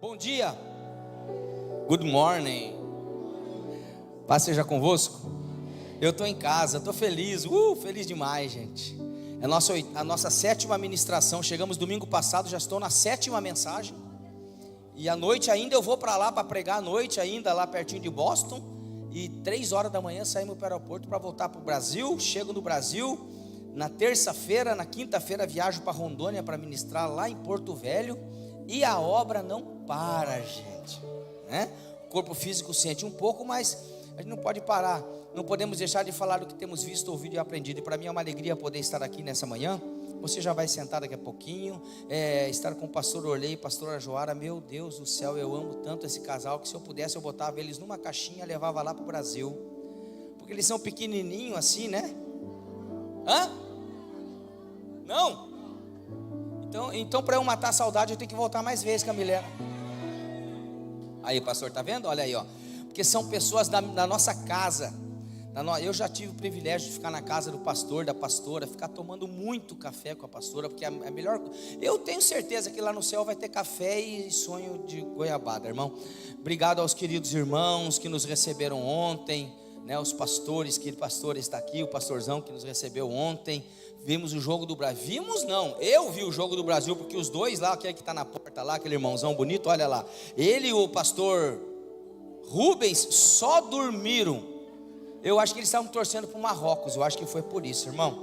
Bom dia, good morning, paz seja convosco. Eu estou em casa, estou feliz, feliz demais, gente. É a nossa sétima ministração. Chegamos domingo passado, já estou na sétima mensagem. E à noite ainda eu vou para lá para pregar à noite, ainda lá pertinho de Boston. E 3 horas da manhã saímos para o aeroporto para voltar para o Brasil. Chego no Brasil na terça-feira, na quinta-feira viajo para Rondônia para ministrar lá em Porto Velho. E a obra não para, gente, né? O corpo físico sente um pouco, mas a gente não pode parar. Não podemos deixar de falar do que temos visto, ouvido e aprendido. E para mim é uma alegria poder estar aqui nessa manhã. Você já vai sentar daqui a pouquinho, estar com o pastor Orley e pastora Joara. Meu Deus do céu, eu amo tanto esse casal, que se eu pudesse eu botava eles numa caixinha e levava lá para o Brasil, porque eles são pequenininhos assim, né? Hã? Não? Então para eu matar a saudade eu tenho que voltar mais vezes, Camilena. Aí, pastor, tá vendo? Olha aí, ó. Porque são pessoas da nossa casa. Eu já tive o privilégio de ficar na casa do pastor, da pastora, ficar tomando muito café com a pastora, porque é melhor. Eu tenho certeza que lá no céu vai ter café e sonho de goiabada, irmão. Obrigado aos queridos irmãos que nos receberam ontem, né? Os pastores, que o pastor está aqui, o pastorzão que nos recebeu ontem. Vimos o jogo do Brasil. Vimos não, eu vi o jogo do Brasil, porque os dois lá, aquele que está na porta lá, aquele irmãozão bonito, olha lá, ele e o pastor Rubens só dormiram. Eu acho que eles estavam torcendo para o Marrocos, eu acho que foi por isso, irmão.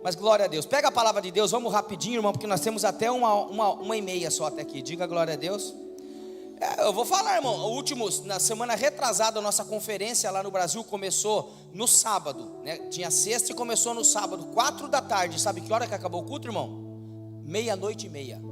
Mas glória a Deus. Pega a palavra de Deus, vamos rapidinho, irmão, porque nós temos até uma e meia só até aqui. Diga glória a Deus. Eu vou falar, irmão. Na semana retrasada, a nossa conferência lá no Brasil começou no sábado, né? Tinha sexta e começou no sábado, 4 da tarde. Sabe que hora que acabou o culto, irmão? 00:30.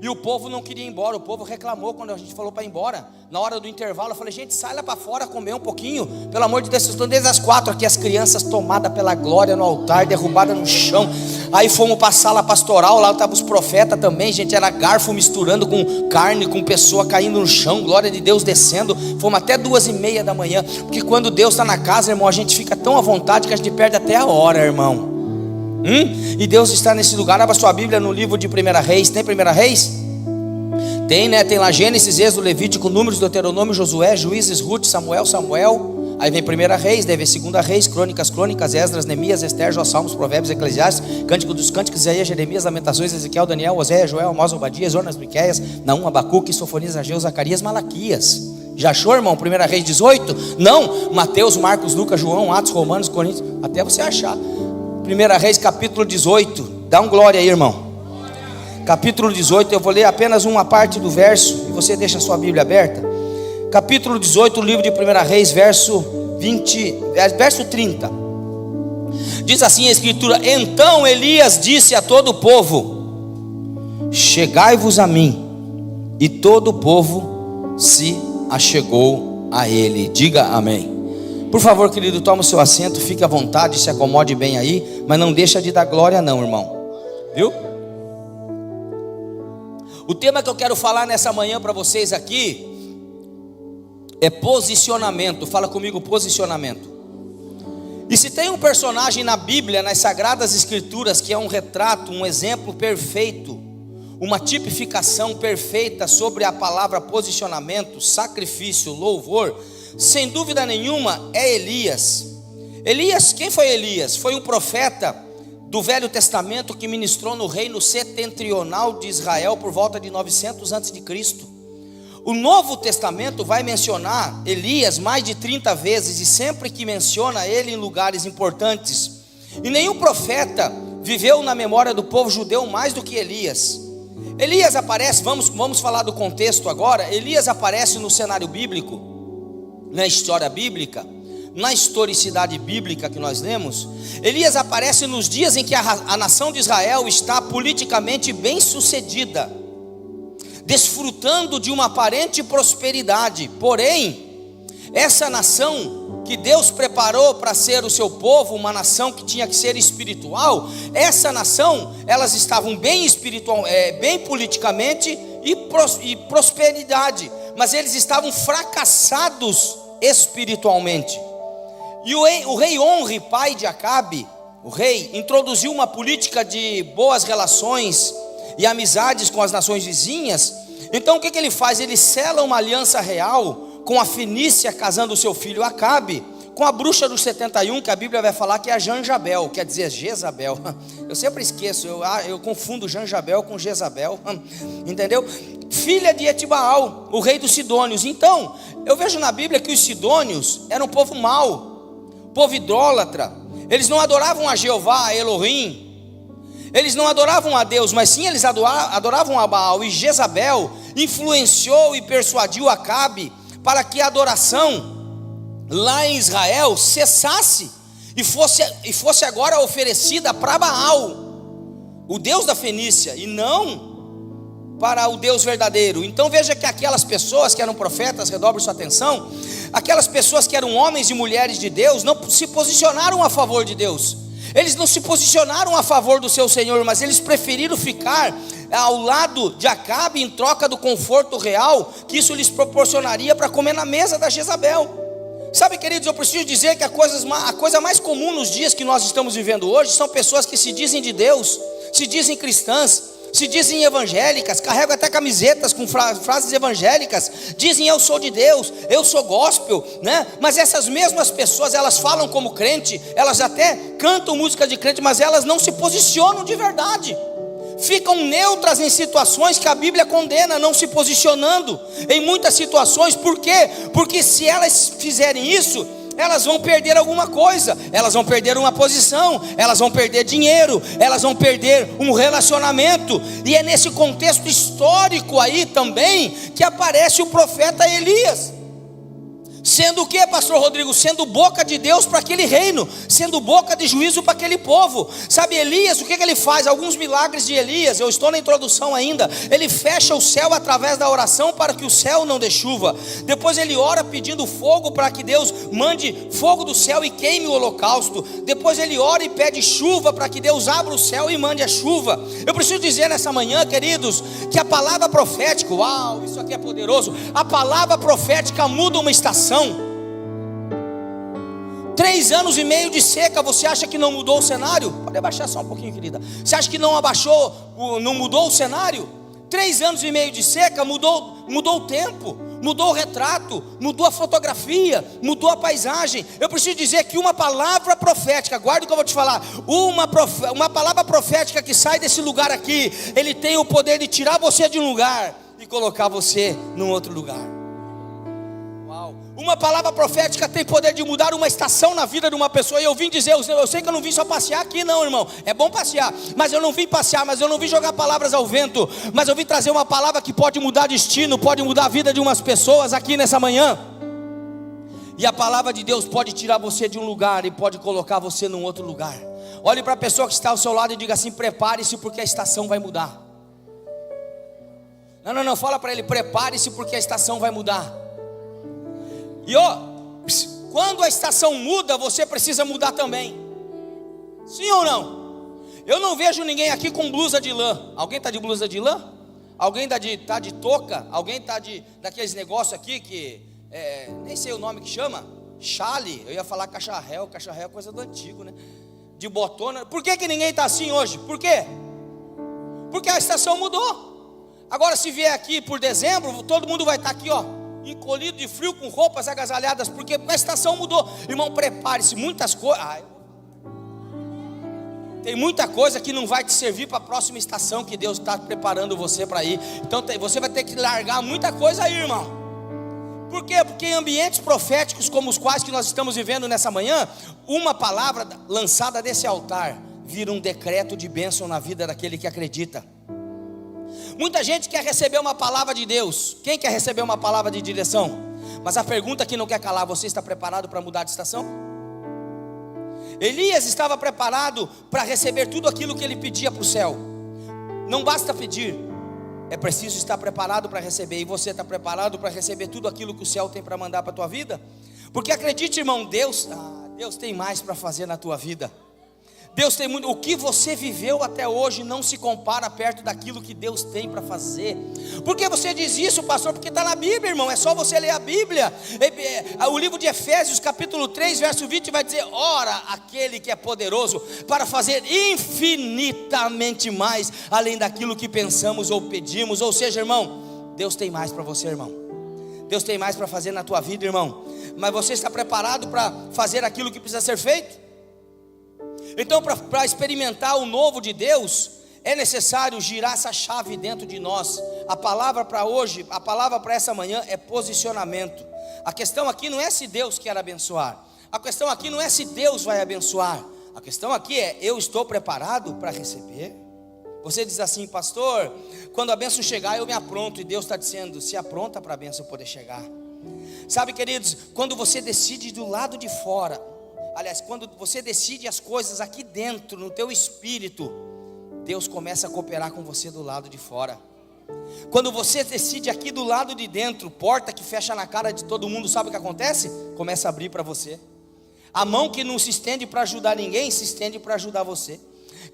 E o povo não queria ir embora, o povo reclamou quando a gente falou para ir embora. Na hora do intervalo eu falei, gente, sai lá para fora comer um pouquinho, pelo amor de Deus, vocês estão desde as 4 aqui, as crianças tomadas pela glória no altar, derrubadas no chão. Aí fomos para a sala pastoral, lá estavam os profetas também, gente, era garfo misturando com carne, com pessoa caindo no chão, glória de Deus descendo. Fomos até 2:30 da manhã, porque quando Deus está na casa, irmão, a gente fica tão à vontade que a gente perde até a hora, irmão. E Deus está nesse lugar. Abra sua Bíblia no livro de 1 Reis. Tem 1 Reis? Tem, né? Tem lá Gênesis, Êxodo, Levítico, Números, Deuteronômio, Josué, Juízes, Ruth, Samuel. Aí vem 1 Reis, deve 2 Reis, Crônicas, Esdras, Neemias, Esther, Jó, Salmos, Provérbios, Eclesiastes, Cântico dos Cânticos, Isaías, Jeremias, Lamentações, Ezequiel, Daniel, Oséias, Joel, Amós, Obadias, Jonas, Miqueias, Naum, Abacuque, Sofonias, Ageu, Zacarias, Malaquias. Já achou, irmão? 1 Reis 18? Não, Mateus, Marcos, Lucas, João, Atos, Romanos, Coríntios, até você achar. 1 Reis capítulo 18, dá um glória aí, irmão. Capítulo 18, eu vou ler apenas uma parte do verso, e você deixa a sua Bíblia aberta. Capítulo 18, livro de 1 Reis, verso 30. Diz assim a escritura: então Elias disse a todo o povo: chegai-vos a mim. E todo o povo se achegou a ele. Diga amém. Por favor, querido, toma o seu assento, fique à vontade, se acomode bem aí, mas não deixa de dar glória não, irmão. Viu? O tema que eu quero falar nessa manhã para vocês aqui é posicionamento. Fala comigo, posicionamento. E se tem um personagem na Bíblia, nas Sagradas Escrituras, que é um retrato, um exemplo perfeito, uma tipificação perfeita sobre a palavra posicionamento, sacrifício, louvor, sem dúvida nenhuma é Elias. Elias, quem foi Elias? Foi um profeta do Velho Testamento que ministrou no reino setentrional de Israel por volta de 900 a.C. O Novo Testamento vai mencionar Elias mais de 30 vezes, e sempre que menciona ele em lugares importantes. E nenhum profeta viveu na memória do povo judeu mais do que Elias. Elias aparece, vamos falar do contexto agora. Elias aparece no cenário bíblico, na história bíblica, na historicidade bíblica que nós lemos. Elias aparece nos dias em que a nação de Israel está politicamente bem sucedida, desfrutando de uma aparente prosperidade. Porém, essa nação que Deus preparou para ser o seu povo, uma nação que tinha que ser espiritual, essa nação, elas estavam bem espiritual, bem politicamente e prosperidade, mas eles estavam fracassados espiritualmente. E o rei Onri, pai de Acabe, o rei, introduziu uma política de boas relações e amizades com as nações vizinhas, Então o que ele faz? Ele sela uma aliança real com a Fenícia, casando o seu filho Acabe com a bruxa dos 71, que a Bíblia vai falar que é a Janjabel, quer dizer Jezabel. Eu sempre esqueço, eu confundo Janjabel com Jezabel, entendeu? Filha de Etibaal, o rei dos Sidônios. Então, eu vejo na Bíblia que os Sidônios eram um povo mau, povo idólatra. Eles não adoravam a Jeová, a Elohim. Eles não adoravam a Deus, mas sim eles adoravam a Baal. E Jezabel influenciou e persuadiu Acabe para que a adoração lá em Israel cessasse e fosse agora oferecida para Baal, o Deus da Fenícia, e não para o Deus verdadeiro. Então veja que aquelas pessoas que eram profetas, redobre sua atenção, aquelas pessoas que eram homens e mulheres de Deus, não se posicionaram a favor de Deus. Eles não se posicionaram a favor do seu Senhor, mas eles preferiram ficar ao lado de Acabe em troca do conforto real que isso lhes proporcionaria para comer na mesa da Jezabel. Sabe, queridos, eu preciso dizer que a coisa mais comum nos dias que nós estamos vivendo hoje são pessoas que se dizem de Deus, se dizem cristãs, se dizem evangélicas, carregam até camisetas com frases evangélicas, dizem eu sou de Deus, eu sou gospel, né? Mas essas mesmas pessoas, elas falam como crente, elas até cantam música de crente, mas elas não se posicionam de verdade. Ficam neutras em situações que a Bíblia condena, não se posicionando em muitas situações. Por quê? Porque se elas fizerem isso, elas vão perder alguma coisa, elas vão perder uma posição, elas vão perder dinheiro, elas vão perder um relacionamento. E é nesse contexto histórico aí também que aparece o profeta Elias. Sendo o que, pastor Rodrigo? Sendo boca de Deus para aquele reino, sendo boca de juízo para aquele povo. Sabe, Elias, o que ele faz? Alguns milagres de Elias, eu estou na introdução ainda. Ele fecha o céu através da oração para que o céu não dê chuva. Depois ele ora pedindo fogo para que Deus mande fogo do céu e queime o holocausto. Depois ele ora e pede chuva para que Deus abra o céu e mande a chuva. Eu preciso dizer nessa manhã, queridos, que a palavra profética, uau, isso aqui é poderoso. A palavra profética muda uma estação. 3 anos e meio de seca, você acha que não mudou o cenário? Pode abaixar só um pouquinho, querida. Você acha que não mudou o cenário? 3 anos e meio de seca mudou o tempo, mudou o retrato, mudou a fotografia, mudou a paisagem. Eu preciso dizer que uma palavra profética, guarda o que eu vou te falar, uma palavra profética que sai desse lugar aqui, ele tem o poder de tirar você de um lugar e colocar você num outro lugar. Uma palavra profética tem poder de mudar uma estação na vida de uma pessoa. E eu vim dizer, eu sei que eu não vim só passear aqui não, irmão. É bom passear, mas eu não vim passear, mas eu não vim jogar palavras ao vento. Mas eu vim trazer uma palavra que pode mudar destino, pode mudar a vida de umas pessoas aqui nessa manhã. E a palavra de Deus pode tirar você de um lugar e pode colocar você num outro lugar. Olhe para a pessoa que está ao seu lado e diga assim: prepare-se porque a estação vai mudar. Não, fala para ele: prepare-se porque a estação vai mudar. E quando a estação muda, você precisa mudar também. Sim ou não? Eu não vejo ninguém aqui com blusa de lã. Alguém está de blusa de lã? Alguém está de touca? Alguém está daqueles negócios aqui que nem sei o nome que chama, chale. Eu ia falar cacharréu é coisa do antigo, né? De botona. Por que ninguém está assim hoje? Por quê? Porque a estação mudou. Agora, se vier aqui por dezembro, todo mundo vai estar aqui, encolhido de frio, com roupas agasalhadas, porque a estação mudou. Irmão, prepare-se, muitas coisas. Tem muita coisa que não vai te servir para a próxima estação que Deus está preparando você para ir. Então você vai ter que largar muita coisa aí, irmão. Por quê? Porque em ambientes proféticos como os quais que nós estamos vivendo nessa manhã, uma palavra lançada desse altar vira um decreto de bênção na vida daquele que acredita. Muita gente quer receber uma palavra de Deus. Quem quer receber uma palavra de direção? Mas a pergunta que não quer calar: você está preparado para mudar de estação? Elias estava preparado para receber tudo aquilo que ele pedia para o céu. Não basta pedir, é preciso estar preparado para receber. E você está preparado para receber tudo aquilo que o céu tem para mandar para a tua vida? Porque acredite, irmão, Deus tem mais para fazer na tua vida. Deus tem muito. O que você viveu até hoje não se compara perto daquilo que Deus tem para fazer. Por que você diz isso, pastor? Porque está na Bíblia, irmão. É só você ler a Bíblia. O livro de Efésios, capítulo 3, verso 20 vai dizer: ora, aquele que é poderoso para fazer infinitamente mais além daquilo que pensamos ou pedimos. Ou seja, irmão, Deus tem mais para você, irmão. Deus tem mais para fazer na tua vida, irmão. Mas você está preparado para fazer aquilo que precisa ser feito? Então, para experimentar o novo de Deus, é necessário girar essa chave dentro de nós. A palavra para hoje, a palavra para essa manhã é posicionamento. A questão aqui não é se Deus quer abençoar. A questão aqui não é se Deus vai abençoar. A questão aqui é: eu estou preparado para receber? Você diz assim: pastor, quando a bênção chegar eu me apronto. E Deus está dizendo: se apronta para a bênção poder chegar. Sabe, queridos, quando você decide do lado de fora, aliás, quando você decide as coisas aqui dentro, no teu espírito, Deus começa a cooperar com você do lado de fora. Quando você decide aqui do lado de dentro, porta que fecha na cara de todo mundo, sabe o que acontece? Começa a abrir para você. A mão que não se estende para ajudar ninguém, se estende para ajudar você.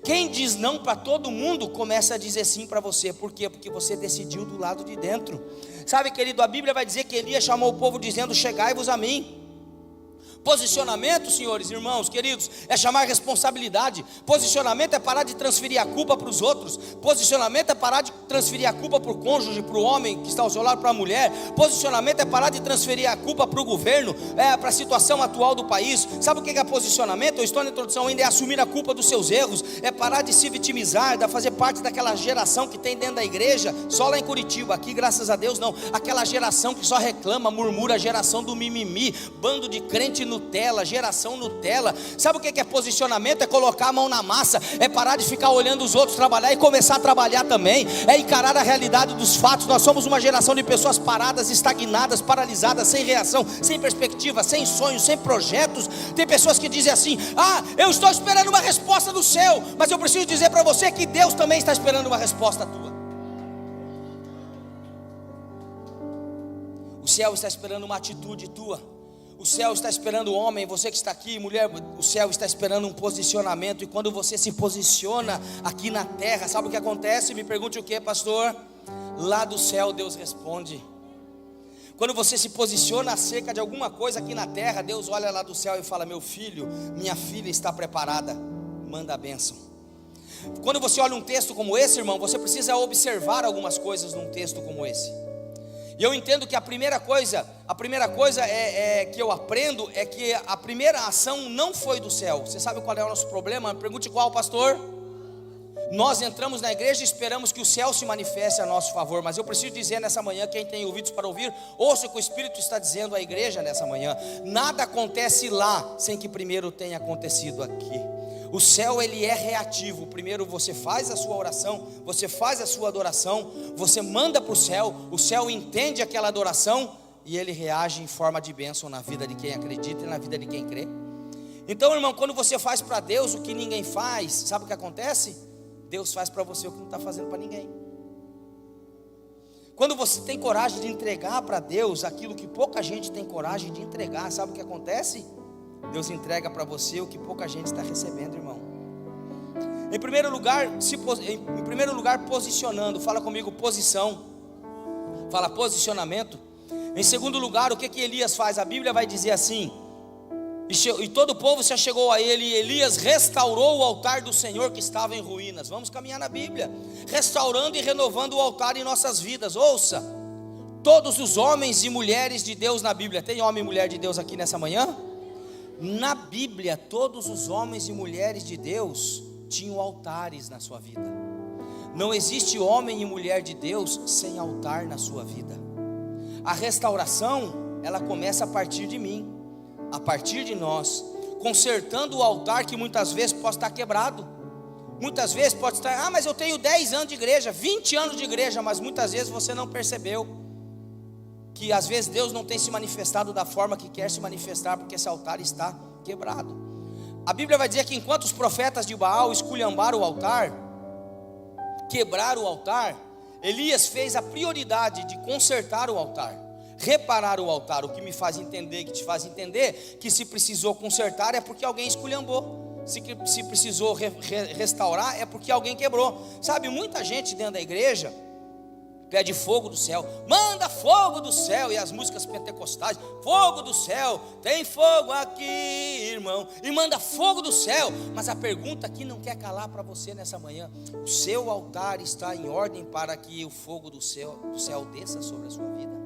Quem diz não para todo mundo, começa a dizer sim para você. Por quê? Porque você decidiu do lado de dentro. Sabe, querido, a Bíblia vai dizer que Elias chamou o povo dizendo: chegai-vos a mim. Posicionamento, senhores, irmãos, queridos, é chamar responsabilidade. Posicionamento é parar de transferir a culpa para os outros. Posicionamento é parar de transferir a culpa para o cônjuge, para o homem que está ao seu lado, para a mulher. Posicionamento é parar de transferir a culpa para o governo, para a situação atual do país. Sabe o que é posicionamento? Eu estou na introdução ainda. É assumir a culpa dos seus erros, é parar de se vitimizar, de fazer parte daquela geração que tem dentro da igreja, só lá em Curitiba, aqui graças a Deus não, aquela geração que só reclama, murmura, geração do mimimi, bando de crente Nutella, geração Nutella. Sabe o que é posicionamento? É colocar a mão na massa, é parar de ficar olhando os outros trabalhar e começar a trabalhar também, é encarar a realidade dos fatos. Nós somos uma geração de pessoas paradas, estagnadas, paralisadas, sem reação, sem perspectiva, sem sonhos, sem projetos. Tem pessoas que dizem assim: ah, eu estou esperando uma resposta do céu, mas eu preciso dizer para você que Deus também está esperando uma resposta tua. O céu está esperando uma atitude tua. O céu está esperando o homem, você que está aqui, mulher, o céu está esperando um posicionamento. E quando você se posiciona aqui na terra, sabe o que acontece? Me pergunte o que, pastor? Lá do céu Deus responde. Quando você se posiciona acerca de alguma coisa aqui na terra, Deus olha lá do céu e fala: meu filho, minha filha está preparada, manda a bênção. Quando você olha um texto como esse, irmão, você precisa observar algumas coisas num texto como esse. E eu entendo que a primeira coisa que eu aprendo é que a primeira ação não foi do céu. Você sabe qual é o nosso problema? Pergunte qual, pastor? Nós entramos na igreja e esperamos que o céu se manifeste a nosso favor. Mas eu preciso dizer nessa manhã, quem tem ouvidos para ouvir, ouça o que o Espírito está dizendo à igreja nessa manhã. Nada acontece lá sem que primeiro tenha acontecido aqui. O céu, ele é reativo. Primeiro você faz a sua oração, você faz a sua adoração, você manda para o céu entende aquela adoração e ele reage em forma de bênção na vida de quem acredita e na vida de quem crê. Então, irmão, quando você faz para Deus o que ninguém faz, sabe o que acontece? Deus faz para você o que não está fazendo para ninguém. Quando você tem coragem de entregar para Deus aquilo que pouca gente tem coragem de entregar, sabe o que acontece? Deus entrega para você o que pouca gente está recebendo, irmão. Em primeiro lugar, posicionando. Fala comigo, posição. Fala posicionamento. Em segundo lugar, o que Elias faz? A Bíblia vai dizer assim: e todo o povo se achegou a ele, e Elias restaurou o altar do Senhor que estava em ruínas. Vamos caminhar na Bíblia, restaurando e renovando o altar em nossas vidas. Ouça, todos os homens e mulheres de Deus na Bíblia. Tem homem e mulher de Deus aqui nessa manhã? Na Bíblia, todos os homens e mulheres de Deus tinham altares na sua vida. Não existe homem e mulher de Deus sem altar na sua vida. A restauração, ela começa a partir de mim, a partir de nós, consertando o altar que muitas vezes pode estar quebrado. Muitas vezes pode estar: mas eu tenho 10 anos de igreja, 20 anos de igreja, mas muitas vezes você não percebeu que às vezes Deus não tem se manifestado da forma que quer se manifestar, porque esse altar está quebrado. A Bíblia vai dizer que enquanto os profetas de Baal esculhambaram o altar, quebraram o altar, Elias fez a prioridade de consertar o altar, reparar o altar. O que me faz entender, que te faz entender, que se precisou consertar é porque alguém esculhambou. Se precisou restaurar é porque alguém quebrou. Sabe, muita gente dentro da igreja pede fogo do céu, manda fogo do céu, e as músicas pentecostais, fogo do céu, tem fogo aqui, irmão, e manda fogo do céu. Mas a pergunta que não quer calar para você nessa manhã: o seu altar está em ordem para que o fogo do céu desça sobre a sua vida?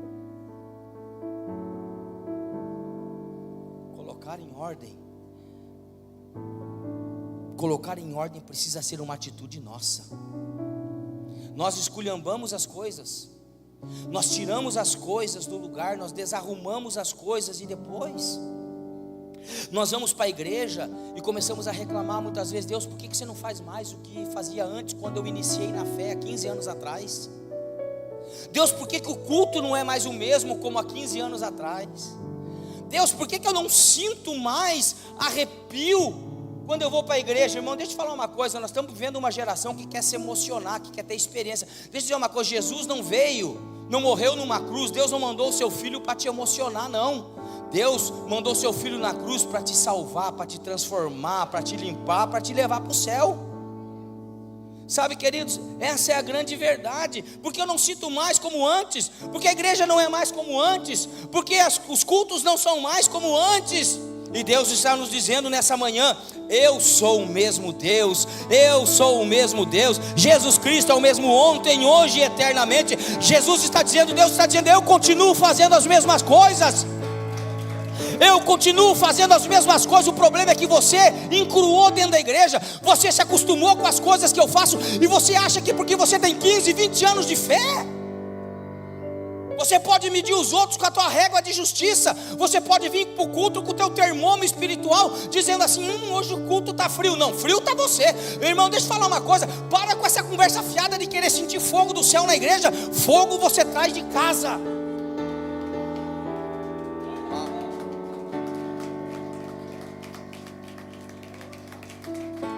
Colocar em ordem precisa ser uma atitude nossa. Nós esculhambamos as coisas, nós tiramos as coisas do lugar, nós desarrumamos as coisas, e depois nós vamos para a igreja e começamos a reclamar muitas vezes: Deus, por que você não faz mais o que fazia antes, quando eu iniciei na fé há 15 anos atrás? Deus, por que o culto não é mais o mesmo como há 15 anos atrás? Deus, por que eu não sinto mais arrepio quando eu vou para a igreja? Irmão, deixa eu te falar uma coisa: nós estamos vivendo uma geração que quer se emocionar, que quer ter experiência. Deixa eu dizer uma coisa: Jesus não morreu numa cruz, Deus não mandou o seu filho para te emocionar, não. Deus mandou o seu filho na cruz para te salvar, para te transformar, para te limpar, para te levar para o céu. Sabe, queridos, essa é a grande verdade. Porque eu não sinto mais como antes, porque a igreja não é mais como antes, porque os cultos não são mais como antes. E Deus está nos dizendo nessa manhã: eu sou o mesmo Deus, eu sou o mesmo Deus. Jesus Cristo é o mesmo ontem, hoje e eternamente. Jesus está dizendo, Deus está dizendo: eu continuo fazendo as mesmas coisas. Eu continuo fazendo as mesmas coisas. O problema é que você encruou dentro da igreja, você se acostumou com as coisas que eu faço, e você acha que porque você tem 15, 20 anos de fé, você pode medir os outros com a tua régua de justiça. Você pode vir para o culto com o teu termômetro espiritual, dizendo assim: hoje o culto está frio. Não, frio está você. Meu irmão, deixa eu falar uma coisa: para com essa conversa fiada de querer sentir fogo do céu na igreja. Fogo você traz de casa.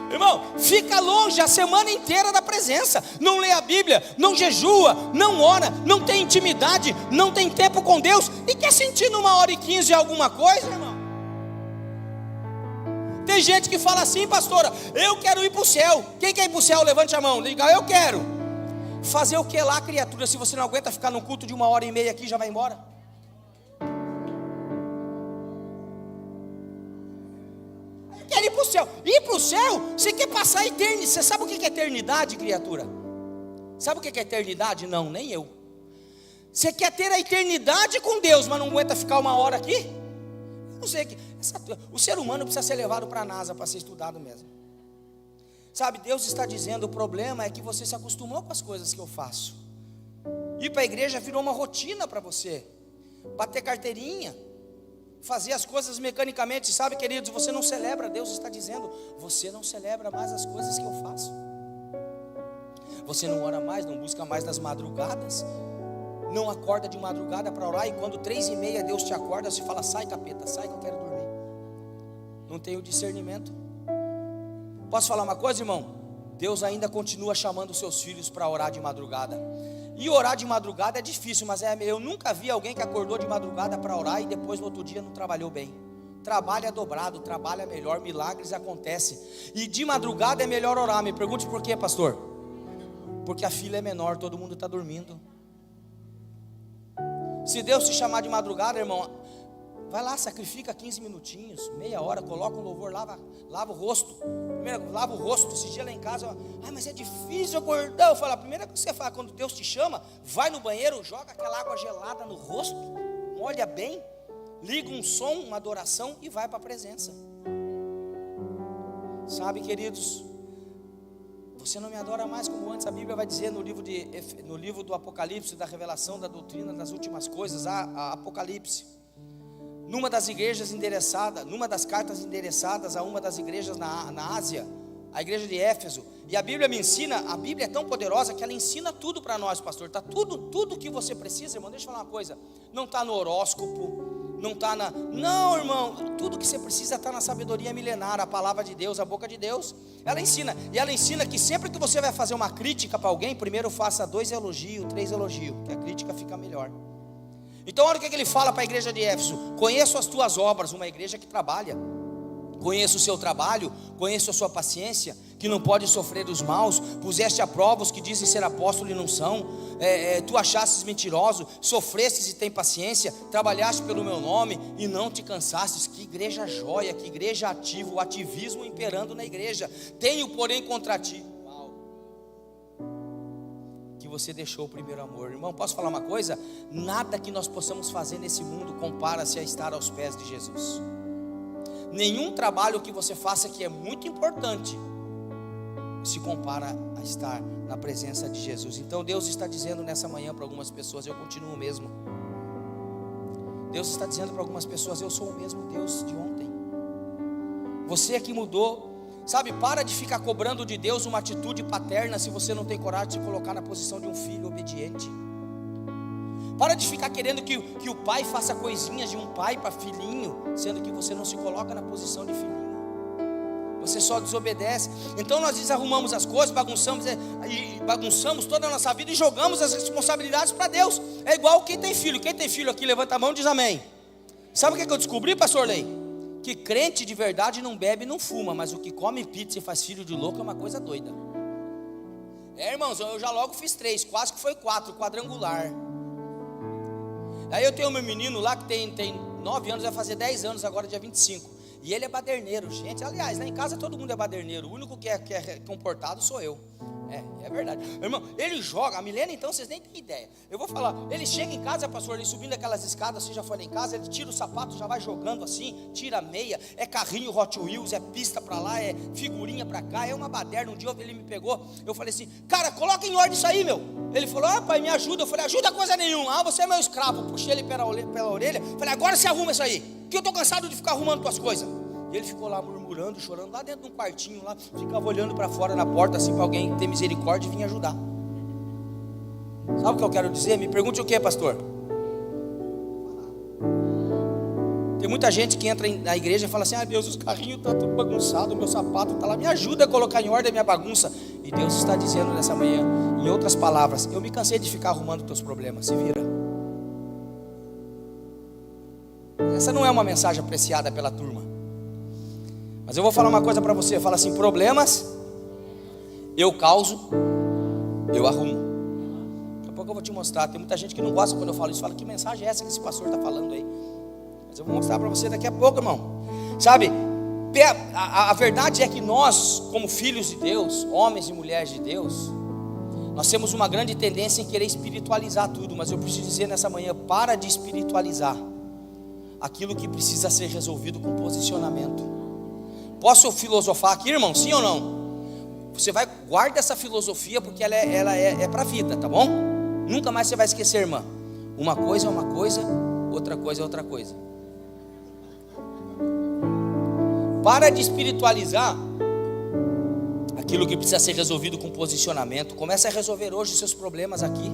Irmão, fica longe a semana inteira da presença, não lê a Bíblia, não jejua, não ora, não tem intimidade, não tem tempo com Deus, e quer sentir numa hora e 15 alguma coisa, irmão? Tem gente que fala assim: pastora, eu quero ir para o céu. Quem quer ir para o céu? Levante a mão, diga: eu quero. Fazer o que lá, criatura? Se você não aguenta ficar num culto de 1h30 aqui, já vai embora. Quer ir para o céu? Ir para o céu? Você quer passar a eternidade? Você sabe o que é eternidade, criatura? Sabe o que é eternidade? Não, nem eu. Você quer ter a eternidade com Deus, mas não aguenta ficar 1 hora aqui? Não sei, o ser humano precisa ser levado para a NASA para ser estudado mesmo. Sabe, Deus está dizendo: o problema é que você se acostumou com as coisas que eu faço. Ir para a igreja virou uma rotina para você. Bater carteirinha, fazer as coisas mecanicamente. Sabe, queridos, você não celebra. Deus está dizendo: você não celebra mais as coisas que eu faço. Você não ora mais, não busca mais nas madrugadas, não acorda de madrugada para orar, e quando 3h30 Deus te acorda, você fala: sai, capeta, sai que eu quero dormir. Não tem o discernimento. Posso falar uma coisa, irmão? Deus ainda continua chamando os seus filhos para orar de madrugada. E orar de madrugada é difícil, mas eu nunca vi alguém que acordou de madrugada para orar e depois no outro dia não trabalhou bem. Trabalha dobrado, trabalha melhor, milagres acontecem. E de madrugada é melhor orar. Me pergunte por quê, pastor? Porque a fila é menor, todo mundo está dormindo. Se Deus te chamar de madrugada, irmão, vai lá, sacrifica 15 minutinhos, meia hora, coloca um louvor, lava o rosto. Primeiro, lava o rosto. Esse dia lá em casa, mas é difícil acordar. Eu falo: a primeira coisa que você faz quando Deus te chama, vai no banheiro, joga aquela água gelada no rosto, molha bem, liga um som, uma adoração e vai para a presença. Sabe, queridos, você não me adora mais como antes. A Bíblia vai dizer no livro do Apocalipse, da revelação da doutrina das últimas coisas, a Apocalipse, numa das igrejas endereçada, numa das cartas endereçadas a uma das igrejas na Ásia, a igreja de Éfeso. E a Bíblia me ensina, a Bíblia é tão poderosa que ela ensina tudo para nós, pastor. Está tudo que você precisa, irmão. Deixa eu falar uma coisa: não está no horóscopo, não está não, irmão, tudo que você precisa está na sabedoria milenar, a palavra de Deus, a boca de Deus. Ela ensina, e ela ensina que sempre que você vai fazer uma crítica para alguém, primeiro faça 2 elogios, 3 elogios, que a crítica fica melhor. Então olha o que ele fala para a igreja de Éfeso: conheço as tuas obras. Uma igreja que trabalha. Conheço o seu trabalho, conheço a sua paciência, que não pode sofrer os maus. Puseste a prova os que dizem ser apóstolo e não são. Tu achastes mentiroso, sofrestes e tem paciência, trabalhaste pelo meu nome e não te cansastes. Que igreja joia, que igreja ativa, o ativismo imperando na igreja. Tenho porém contra ti que você deixou o primeiro amor. Irmão, posso falar uma coisa? Nada que nós possamos fazer nesse mundo compara-se a estar aos pés de Jesus. Nenhum trabalho que você faça, que é muito importante, se compara a estar na presença de Jesus. Então Deus está dizendo nessa manhã para algumas pessoas: eu continuo o mesmo. Deus está dizendo para algumas pessoas: eu sou o mesmo Deus de ontem. Você é que mudou. Sabe, para de ficar cobrando de Deus uma atitude paterna se você não tem coragem de se colocar na posição de um filho obediente. Para de ficar querendo que o pai faça coisinhas de um pai para filhinho, sendo que você não se coloca na posição de filhinho. Você só desobedece. Então nós desarrumamos as coisas, bagunçamos toda a nossa vida e jogamos as responsabilidades para Deus. É igual quem tem filho. Quem tem filho aqui, levanta a mão e diz amém. Sabe o que eu descobri, pastor Lei? Que crente de verdade não bebe e não fuma, mas o que come pizza e faz filho de louco é uma coisa doida. Irmãos, eu já logo fiz 3, quase que foi 4, quadrangular. Aí eu tenho meu menino lá que tem 9 anos, vai fazer 10 anos agora, dia 25. E ele é baderneiro, gente. Aliás, lá em casa todo mundo é baderneiro. O único que é comportado sou eu. É verdade. Irmão, ele joga, a Milena então, vocês nem têm ideia. Eu vou falar, ele chega em casa, pastor, ele subindo aquelas escadas, você já foi lá em casa, ele tira o sapato, já vai jogando assim, tira a meia, é carrinho Hot Wheels, é pista pra lá, é figurinha pra cá, é uma baderna. Um dia ele me pegou, eu falei assim: cara, coloca em ordem isso aí, meu. Ele falou: pai, me ajuda. Eu falei: ajuda coisa nenhuma. Você é meu escravo. Puxei ele pela orelha, falei: agora você arruma isso aí, que eu tô cansado de ficar arrumando tuas coisas. E ele ficou lá murmurando, chorando, lá dentro de um quartinho lá, ficava olhando para fora na porta, assim, para alguém ter misericórdia e vir ajudar. Sabe o que eu quero dizer? Me pergunte o que, pastor? Tem muita gente que entra na igreja e fala assim: Deus, os carrinhos estão tudo bagunçado, o meu sapato está lá, me ajuda a colocar em ordem a minha bagunça. E Deus está dizendo nessa manhã, em outras palavras: eu me cansei de ficar arrumando teus problemas, se vira. Essa não é uma mensagem apreciada pela turma. Mas eu vou falar uma coisa para você. Fala assim: problemas eu causo, eu arrumo. Daqui a pouco eu vou te mostrar. Tem muita gente que não gosta quando eu falo isso. Fala: que mensagem é essa que esse pastor está falando aí? Mas eu vou mostrar para você daqui a pouco, irmão. Sabe, a verdade é que nós, como filhos de Deus, homens e mulheres de Deus, nós temos uma grande tendência em querer espiritualizar tudo. Mas eu preciso dizer nessa manhã: para de espiritualizar aquilo que precisa ser resolvido com posicionamento. Posso filosofar aqui, irmão? Sim ou não? Você vai, guarda essa filosofia, porque ela é para a vida, tá bom? Nunca mais você vai esquecer, irmã. Uma coisa é uma coisa, outra coisa é outra coisa. Para de espiritualizar aquilo que precisa ser resolvido com posicionamento. Comece a resolver hoje os seus problemas aqui.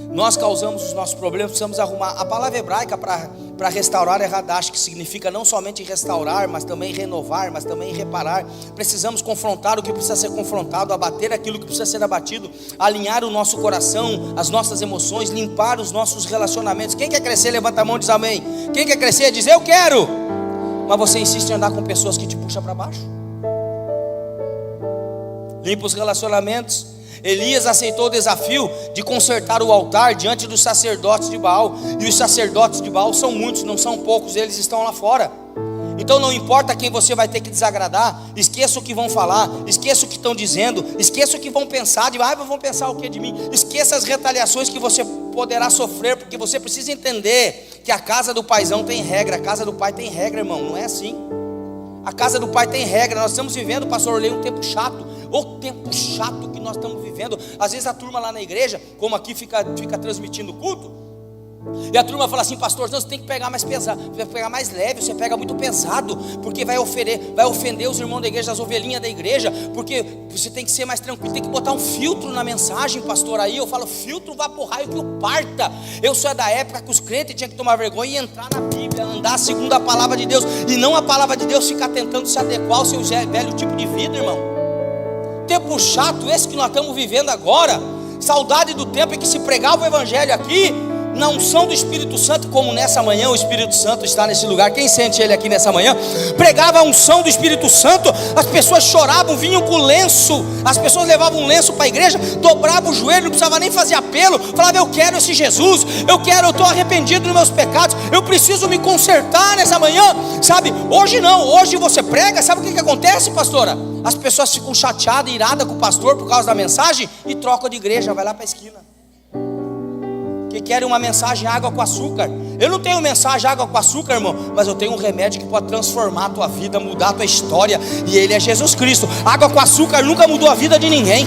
Nós causamos os nossos problemas, precisamos arrumar. A palavra hebraica para restaurar é hadash, que significa não somente restaurar, mas também renovar, mas também reparar. Precisamos confrontar o que precisa ser confrontado, abater aquilo que precisa ser abatido, alinhar o nosso coração, as nossas emoções, limpar os nossos relacionamentos. Quem quer crescer, levanta a mão e diz amém. Quem quer crescer, diz eu quero. Mas você insiste em andar com pessoas que te puxam para baixo. Limpa os relacionamentos. Elias aceitou o desafio de consertar o altar diante dos sacerdotes de Baal. E os sacerdotes de Baal são muitos, não são poucos, eles estão lá fora. Então não importa quem você vai ter que desagradar, esqueça o que vão falar, esqueça o que estão dizendo, esqueça o que vão pensar, vão pensar o que de mim. Esqueça as retaliações que você poderá sofrer, porque você precisa entender que a casa do paizão tem regra, a casa do pai tem regra, irmão, não é assim. A casa do pai tem regra. Nós estamos vivendo, pastor Orley, um tempo chato. O tempo chato que nós estamos vivendo. Às vezes a turma lá na igreja, como aqui fica transmitindo o culto, e a turma fala assim: pastor, não, você tem que pegar mais pesado, você vai pegar mais leve, você pega muito pesado, porque vai ofender os irmãos da igreja, as ovelhinhas da igreja, porque você tem que ser mais tranquilo, tem que botar um filtro na mensagem, pastor. Aí eu falo: filtro vá pro raio que o parta. Eu sou da época que os crentes tinham que tomar vergonha e entrar na Bíblia, andar segundo a palavra de Deus, e não a palavra de Deus ficar tentando se adequar ao seu velho tipo de vida, irmão. Tempo chato esse que nós estamos vivendo agora. Saudade do tempo em que se pregava o evangelho aqui, na unção do Espírito Santo, como nessa manhã o Espírito Santo está nesse lugar. Quem sente ele aqui nessa manhã? Pregava a unção do Espírito Santo, as pessoas choravam, vinham com lenço, as pessoas levavam um lenço para a igreja, dobravam o joelho, não precisava nem fazer apelo, falava: eu quero esse Jesus, eu estou arrependido dos meus pecados, eu preciso me consertar nessa manhã, sabe? Hoje não, hoje você prega, sabe o que acontece, pastora? As pessoas ficam chateadas, iradas com o pastor por causa da mensagem e trocam de igreja, vai lá para a esquina. Que querem uma mensagem água com açúcar. Eu não tenho mensagem água com açúcar, irmão, mas eu tenho um remédio que pode transformar a tua vida, mudar a tua história, e ele é Jesus Cristo. Água com açúcar nunca mudou a vida de ninguém.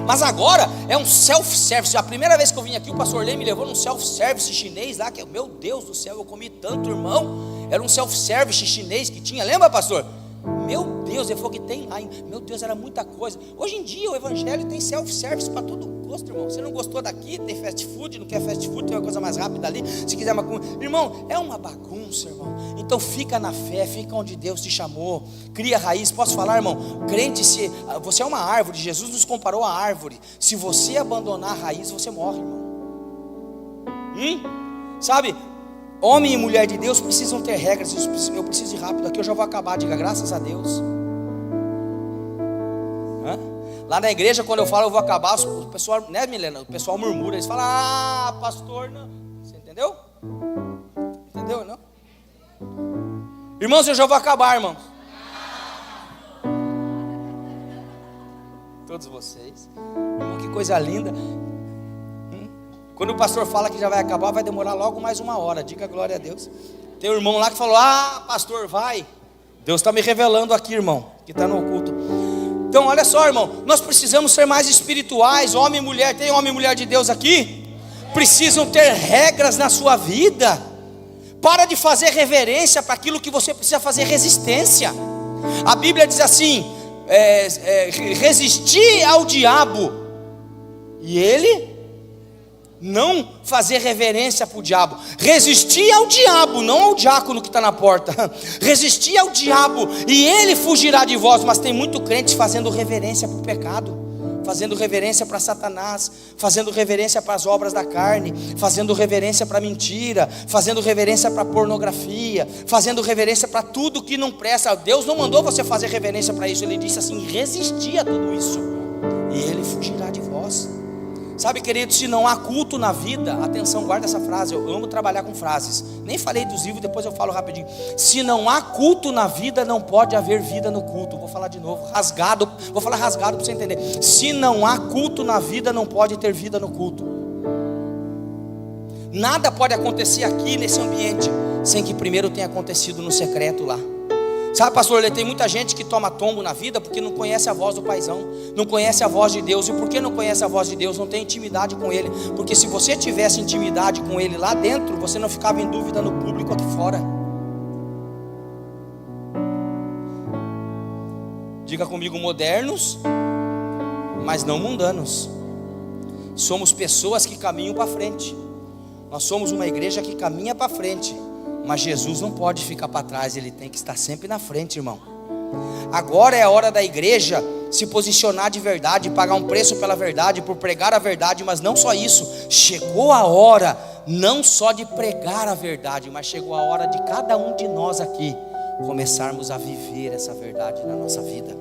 Mas agora é um self-service. A primeira vez que eu vim aqui, o pastor Lê me levou num self-service chinês lá, que, meu Deus do céu, eu comi tanto, irmão. Era um self-service chinês que tinha, lembra, pastor? Meu Deus, ele falou que tem lá, meu Deus, era muita coisa. Hoje em dia o evangelho tem self-service para todo gosto, irmão. Você não gostou daqui, tem fast food, não quer fast food, tem uma coisa mais rápida ali. Se quiser uma coisa, irmão, é uma bagunça, irmão. Então fica na fé, fica onde Deus te chamou, cria raiz. Posso falar, irmão? Crente, você é uma árvore, Jesus nos comparou a árvore. Se você abandonar a raiz, você morre, irmão. Sabe? Homem e mulher de Deus precisam ter regras. Eu preciso ir rápido aqui, eu já vou acabar. Diga graças a Deus. Lá na igreja, quando eu falo eu vou acabar, o pessoal, né, Milena? O pessoal murmura, eles falam: ah, pastor, não. Você entendeu? Entendeu, não? Irmãos, eu já vou acabar, irmãos. Todos vocês. Irmão, que coisa linda. Quando o pastor fala que já vai acabar, vai demorar logo mais 1 hora. Diga glória a Deus. Tem um irmão lá que falou: ah, pastor, vai. Deus está me revelando aqui, irmão, que está no oculto. Então olha só, irmão, nós precisamos ser mais espirituais. Homem e mulher, tem homem e mulher de Deus aqui? Precisam ter regras na sua vida. Para de fazer reverência para aquilo que você precisa fazer resistência. A Bíblia diz assim: resistir ao diabo, e ele não fazer reverência para o diabo. Resistir ao diabo, não ao diácono que está na porta. Resistir ao diabo e ele fugirá de vós. Mas tem muito crente fazendo reverência para o pecado, fazendo reverência para Satanás, fazendo reverência para as obras da carne, fazendo reverência para a mentira, fazendo reverência para a pornografia, fazendo reverência para tudo que não presta. Deus não mandou você fazer reverência para isso. Ele disse assim: resistir a tudo isso e ele fugirá de vós. Sabe, querido, se não há culto na vida, atenção, guarda essa frase, eu amo trabalhar com frases, nem falei dos livros, depois eu falo rapidinho. Se não há culto na vida, não pode haver vida no culto. Vou falar de novo, rasgado, vou falar rasgado para você entender. Se não há culto na vida, não pode ter vida no culto. Nada pode acontecer aqui nesse ambiente sem que primeiro tenha acontecido no secreto lá. Sabe, pastor, tem muita gente que toma tombo na vida porque não conhece a voz do paizão, não conhece a voz de Deus. E por que não conhece a voz de Deus? Não tem intimidade com Ele. Porque se você tivesse intimidade com Ele lá dentro, você não ficava em dúvida no público aqui fora. Diga comigo: modernos, mas não mundanos. Somos pessoas que caminham para frente. Nós somos uma igreja que caminha para frente. Mas Jesus não pode ficar para trás, Ele tem que estar sempre na frente, irmão. Agora é a hora da igreja se posicionar de verdade, pagar um preço pela verdade, por pregar a verdade. Mas não só isso, chegou a hora não só de pregar a verdade, mas chegou a hora de cada um de nós aqui começarmos a viver essa verdade na nossa vida.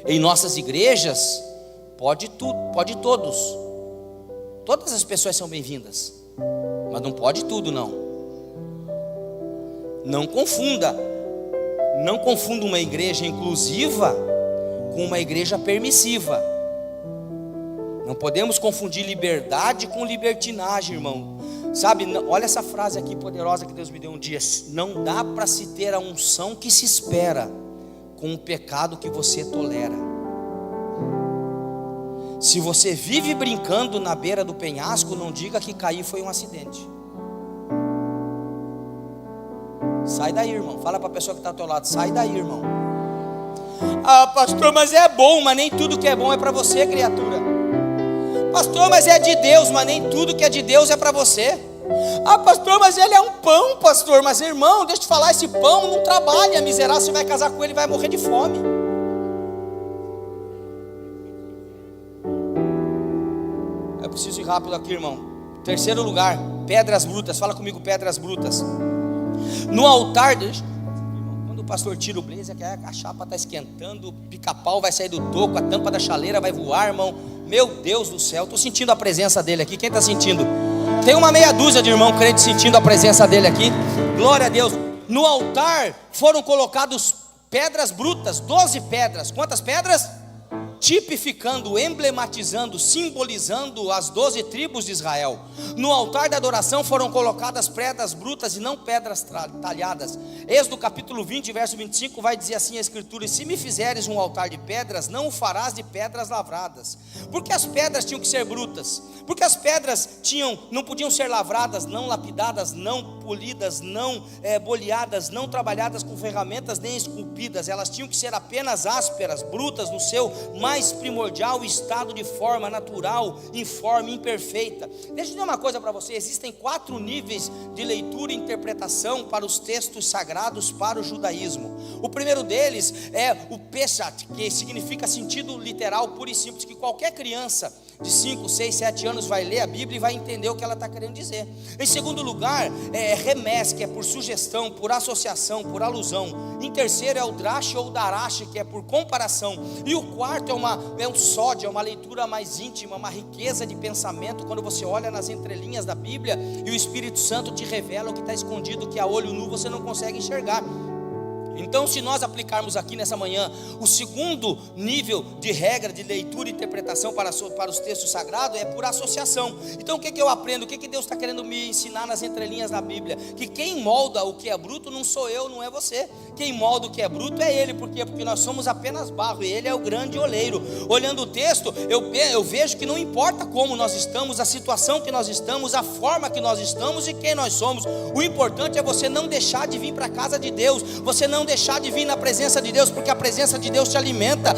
Em nossas igrejas pode tudo, pode todos. Todas as pessoas são bem-vindas, mas não pode tudo, não. Não confunda uma igreja inclusiva com uma igreja permissiva. Não podemos confundir liberdade com libertinagem, irmão. Sabe, olha essa frase aqui poderosa que Deus me deu um dia: não dá para se ter a unção que se espera com o pecado que você tolera. Se você vive brincando na beira do penhasco, não diga que cair foi um acidente. Sai daí, irmão. Fala para a pessoa que está ao teu lado: sai daí, irmão. Ah, pastor, mas é bom, mas nem tudo que é bom é para você, criatura. Pastor, mas é de Deus, mas nem tudo que é de Deus é para você. Ah, pastor, mas ele é um pão, pastor. Mas irmão, deixa eu te falar, esse pão não trabalha, miserável. Você vai casar com ele e vai morrer de fome. Eu preciso ir rápido aqui, irmão. Terceiro lugar, pedras brutas. Fala comigo, pedras brutas. No altar, quando o pastor tira o blazer, que a chapa está esquentando, o pica-pau vai sair do toco, a tampa da chaleira vai voar, irmão. Meu Deus do céu, estou sentindo a presença dele aqui. Quem está sentindo? Tem uma meia dúzia de irmão crente sentindo a presença dele aqui. Glória a Deus. No altar foram colocados pedras brutas, 12 pedras. Quantas pedras? Tipificando, emblematizando, simbolizando as 12 tribos de Israel. No altar da adoração foram colocadas pedras brutas e não pedras talhadas. Êxodo capítulo 20, verso 25 vai dizer assim a escritura: e se me fizeres um altar de pedras, não o farás de pedras lavradas. Porque as pedras tinham que ser brutas? Porque as pedras não podiam ser lavradas, não lapidadas, não polidas, não boleadas, não trabalhadas com ferramentas nem esculpidas. Elas tinham que ser apenas ásperas, brutas, no seu mais primordial estado de forma natural, informe, imperfeita. Deixa eu dizer uma coisa para você: existem 4 níveis de leitura e interpretação para os textos sagrados para o judaísmo. O primeiro deles é o Peshat, que significa sentido literal, puro e simples, que qualquer criança de 5, 6, 7 anos vai ler a Bíblia e vai entender o que ela está querendo dizer. Em segundo lugar, é Remes, que é por sugestão, por associação, por alusão. Em terceiro é o Drash ou Darash, que é por comparação. E o quarto é um sódio, é uma leitura mais íntima, uma riqueza de pensamento, quando você olha nas entrelinhas da Bíblia e o Espírito Santo te revela o que está escondido, que a olho nu você não consegue enxergar. Então, se nós aplicarmos aqui nessa manhã o segundo nível de regra de leitura e interpretação para os textos sagrados, é por associação. Então, o que eu aprendo? O que Deus está querendo me ensinar nas entrelinhas da Bíblia? Que quem molda o que é bruto não sou eu, não é você. Quem molda o que é bruto é Ele. Por quê? Porque nós somos apenas barro e Ele é o grande oleiro. Olhando o texto, eu vejo que não importa como nós estamos, a situação que nós estamos, a forma que nós estamos e quem nós somos. O importante é você não deixar de vir para a casa de Deus, você não deixar de vir na presença de Deus, porque a presença de Deus te alimenta,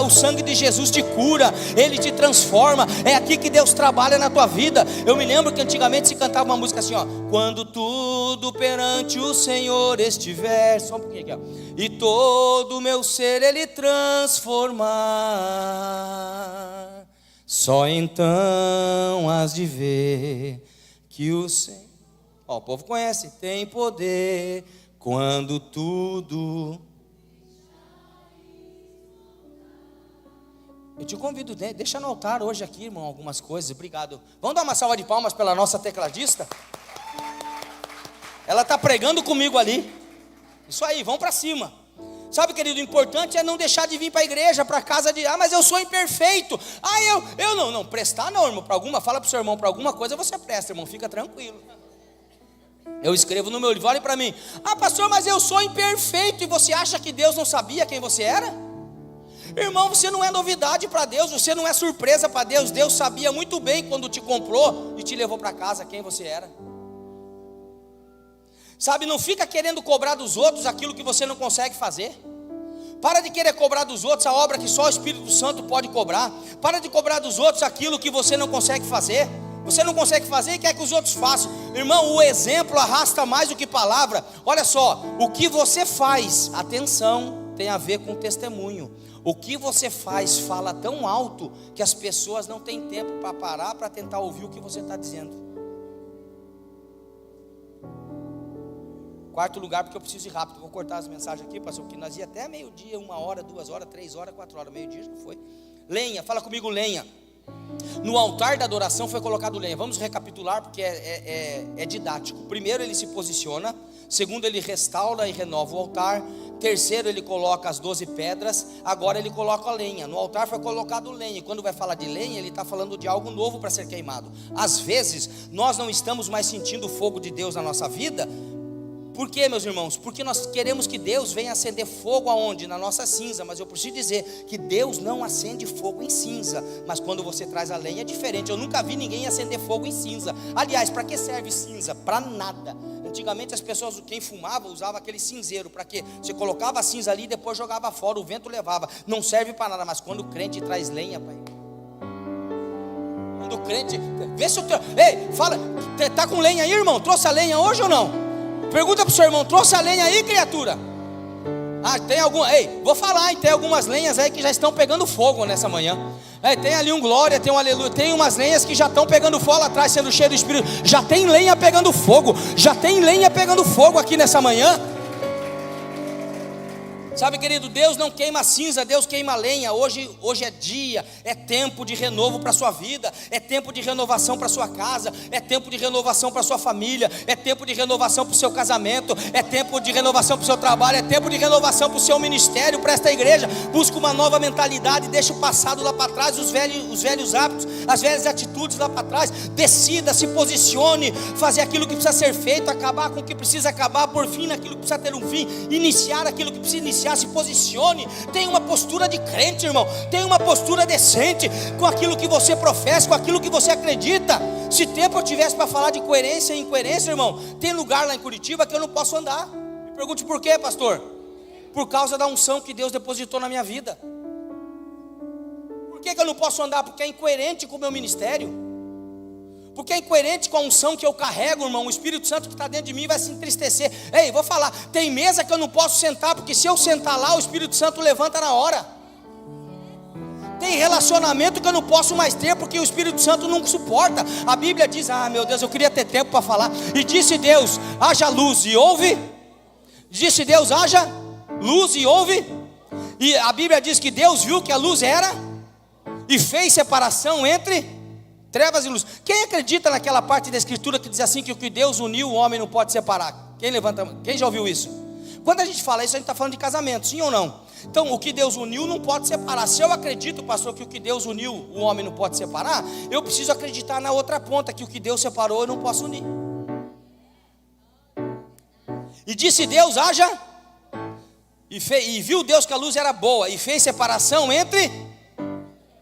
o sangue de Jesus te cura, Ele te transforma. É aqui que Deus trabalha na tua vida. Eu me lembro que antigamente se cantava uma música assim, ó: quando tudo perante o Senhor estiver, só um pouquinho aqui, ó, e todo o meu ser Ele transformar, só então has de ver que o Senhor, ó, o povo conhece, tem poder. Quando tudo, eu te convido, deixa no altar hoje aqui, irmão, algumas coisas. Obrigado. Vamos dar uma salva de palmas pela nossa tecladista? Ela está pregando comigo ali. Isso aí, vamos para cima. Sabe, querido, o importante é não deixar de vir para a igreja, para a casa de... mas eu sou imperfeito. Eu não, prestar não, irmão, para alguma, fala para o seu irmão, para alguma coisa você presta, irmão, fica tranquilo. Eu escrevo no meu livro, olhe para mim: pastor, mas eu sou imperfeito. E você acha que Deus não sabia quem você era? Irmão, você não é novidade para Deus, você não é surpresa para Deus. Deus sabia muito bem quando te comprou e te levou para casa quem você era. Sabe, não fica querendo cobrar dos outros aquilo que você não consegue fazer. Para de querer cobrar dos outros a obra que só o Espírito Santo pode cobrar. Para de cobrar dos outros aquilo que você não consegue fazer. Você não consegue fazer e quer que os outros façam. Irmão, o exemplo arrasta mais do que palavra. Olha só, o que você faz, atenção, tem a ver com testemunho. O que você faz fala tão alto que as pessoas não têm tempo para parar para tentar ouvir o que você está dizendo. Quarto lugar, porque eu preciso ir rápido, vou cortar as mensagens aqui, pastor, porque nós ia até meio-dia, 1 hora, 2 horas, 3 horas, 4 horas, meio-dia já foi. Lenha, fala comigo, lenha. No altar da adoração foi colocado lenha. Vamos recapitular porque é didático. Primeiro ele se posiciona. Segundo ele restaura e renova o altar. Terceiro ele coloca as 12 pedras. Agora ele coloca a lenha. No altar foi colocado lenha. E quando vai falar de lenha, ele está falando de algo novo para ser queimado. Às vezes nós não estamos mais sentindo o fogo de Deus na nossa vida. Por quê, meus irmãos? Porque nós queremos que Deus venha acender fogo aonde? Na nossa cinza. Mas eu preciso dizer que Deus não acende fogo em cinza. Mas quando você traz a lenha é diferente. Eu nunca vi ninguém acender fogo em cinza. Aliás, para que serve cinza? Para nada. Antigamente as pessoas, quem fumava, usava aquele cinzeiro. Para quê? Você colocava a cinza ali e depois jogava fora, o vento levava. Não serve para nada. Mas quando o crente traz lenha, pai, quando o crente, vê se o teu... Ei, fala, tá com lenha aí, irmão? Trouxe a lenha hoje ou não? Pergunta para o seu irmão: trouxe a lenha aí, criatura? Tem vou falar, tem algumas lenhas aí que já estão pegando fogo nessa manhã. Tem ali um glória, tem um aleluia, tem umas lenhas que já estão pegando fogo lá atrás, sendo cheio do Espírito. Já tem lenha pegando fogo, aqui nessa manhã. Sabe, querido, Deus não queima cinza, Deus queima lenha. Hoje é dia, é tempo de renovo para a sua vida, é tempo de renovação para a sua casa, é tempo de renovação para a sua família, é tempo de renovação para o seu casamento, é tempo de renovação para o seu trabalho, é tempo de renovação para o seu ministério, para esta igreja. Busca uma nova mentalidade, deixa o passado lá para trás, os velhos hábitos, as velhas atitudes lá para trás. Decida, se posicione, fazer aquilo que precisa ser feito, acabar com o que precisa acabar, por fim naquilo que precisa ter um fim, iniciar aquilo que precisa iniciar. Se posicione, tenha uma postura de crente, irmão, tenha uma postura decente com aquilo que você professa, com aquilo que você acredita. Se tempo eu tivesse para falar de coerência e incoerência, irmão, tem lugar lá em Curitiba que eu não posso andar. Me pergunte por quê, pastor? Por causa da unção que Deus depositou na minha vida. Por que eu não posso andar? Porque é incoerente com o meu ministério, porque é incoerente com a unção que eu carrego, irmão. O Espírito Santo que está dentro de mim vai se entristecer. Vou falar, tem mesa que eu não posso sentar, porque se eu sentar lá, o Espírito Santo levanta na hora. Tem relacionamento que eu não posso mais ter, porque o Espírito Santo não suporta. A Bíblia diz, meu Deus, eu queria ter tempo para falar. E disse Deus, haja luz e houve. Disse Deus, haja luz e houve. E a Bíblia diz que Deus viu que a luz era, e fez separação entre trevas e luz. Quem acredita naquela parte da Escritura que diz assim, que o que Deus uniu, o homem não pode separar? Quem já ouviu isso? Quando a gente fala isso, a gente está falando de casamento, sim ou não? Então, o que Deus uniu não pode separar. Se eu acredito, pastor, que o que Deus uniu, o homem não pode separar, eu preciso acreditar na outra ponta, que o que Deus separou, eu não posso unir. E disse Deus, haja, e viu Deus que a luz era boa, e fez separação entre